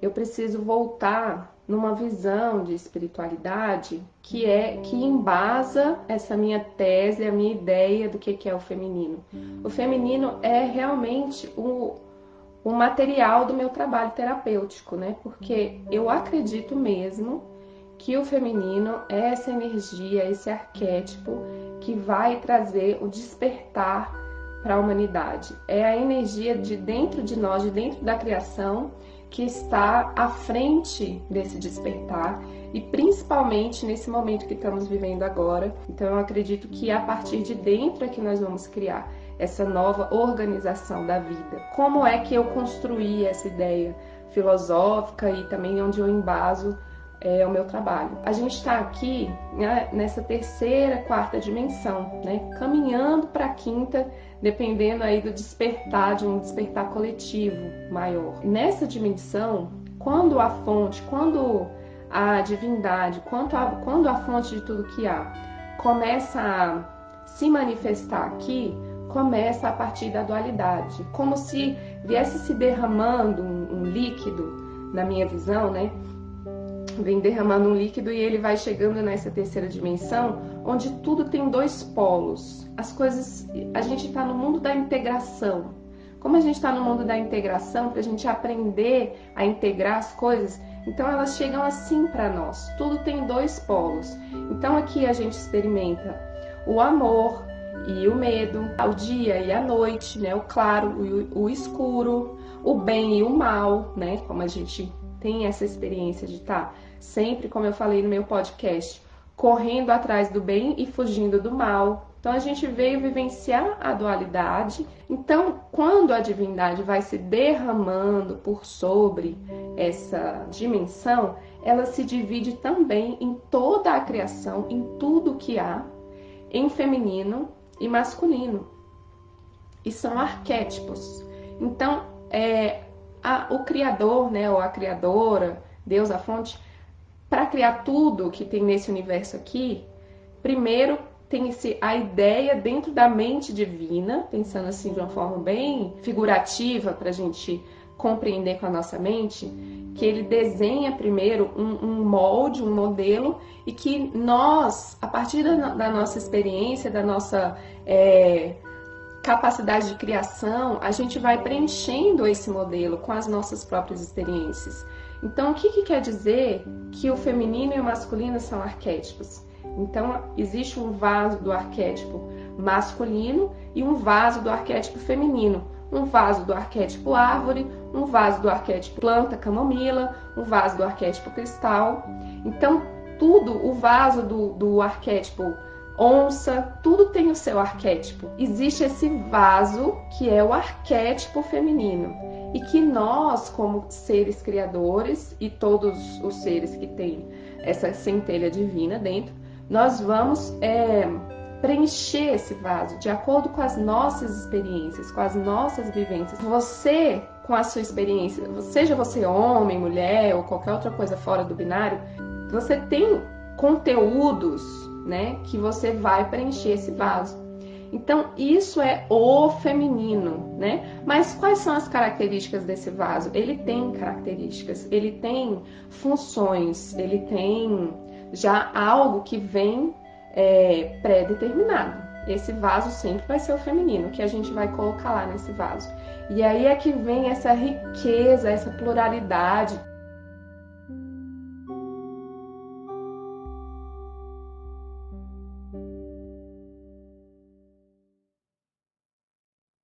Eu preciso voltar numa visão de espiritualidade que embasa essa minha tese, a minha ideia do que é o feminino. O feminino é realmente o material do meu trabalho terapêutico, né? Porque eu acredito mesmo que o feminino é essa energia, esse arquétipo que vai trazer o despertar para a humanidade. É a energia de dentro de nós, de dentro da criação, que está à frente desse despertar e principalmente nesse momento que estamos vivendo agora. Então eu acredito que a partir de dentro é que nós vamos criar essa nova organização da vida. Como é que eu construí essa ideia filosófica e também onde eu embaso o meu trabalho? A gente está aqui, né, nessa terceira, quarta dimensão, né, caminhando para a quinta, dependendo aí do despertar, de um despertar coletivo maior. Nessa dimensão, quando a fonte, quando a divindade, quando a fonte de tudo que há começa a se manifestar aqui, começa a partir da dualidade, como se viesse se derramando um líquido, na minha visão, né? Vem derramando um líquido e ele vai chegando nessa terceira dimensão, onde tudo tem dois polos. As coisas, a gente está no mundo da integração. Como a gente está no mundo da integração, para a gente aprender a integrar as coisas, então elas chegam assim para nós. Tudo tem dois polos. Então aqui a gente experimenta o amor e o medo, o dia e a noite, né? O claro e o escuro, o bem e o mal, né? Como a gente tem essa experiência de estar sempre, como eu falei no meu podcast, correndo atrás do bem e fugindo do mal. Então a gente veio vivenciar a dualidade. Então, quando a divindade vai se derramando por sobre essa dimensão, ela se divide também em toda a criação, em tudo que há, em feminino e masculino. E são arquétipos. Então, o criador, né, ou a criadora, Deus, a fonte, para criar tudo que tem nesse universo aqui, primeiro tem a ideia dentro da mente divina, pensando assim de uma forma bem figurativa para a gente compreender com a nossa mente, que ele desenha primeiro um molde, um modelo, e que nós, a partir da nossa experiência, da nossa capacidade de criação, a gente vai preenchendo esse modelo com as nossas próprias experiências. Então, o que quer dizer que o feminino e o masculino são arquétipos? Então, existe um vaso do arquétipo masculino e um vaso do arquétipo feminino. Um vaso do arquétipo árvore, um vaso do arquétipo planta, camomila, um vaso do arquétipo cristal. Então, tudo, o vaso do arquétipo onça, tudo tem o seu arquétipo. Existe esse vaso que é o arquétipo feminino e que nós, como seres criadores e todos os seres que têm essa centelha divina dentro, nós vamos preencher esse vaso de acordo com as nossas experiências, com as nossas vivências. Você, com a sua experiência, seja você homem, mulher ou qualquer outra coisa fora do binário, você tem conteúdos, né, que você vai preencher esse vaso. Então, isso é o feminino, né? Mas quais são as características desse vaso? Ele tem características, ele tem funções, ele tem já algo que vem pré-determinado. Esse vaso sempre vai ser o feminino, que a gente vai colocar lá nesse vaso. E aí é que vem essa riqueza, essa pluralidade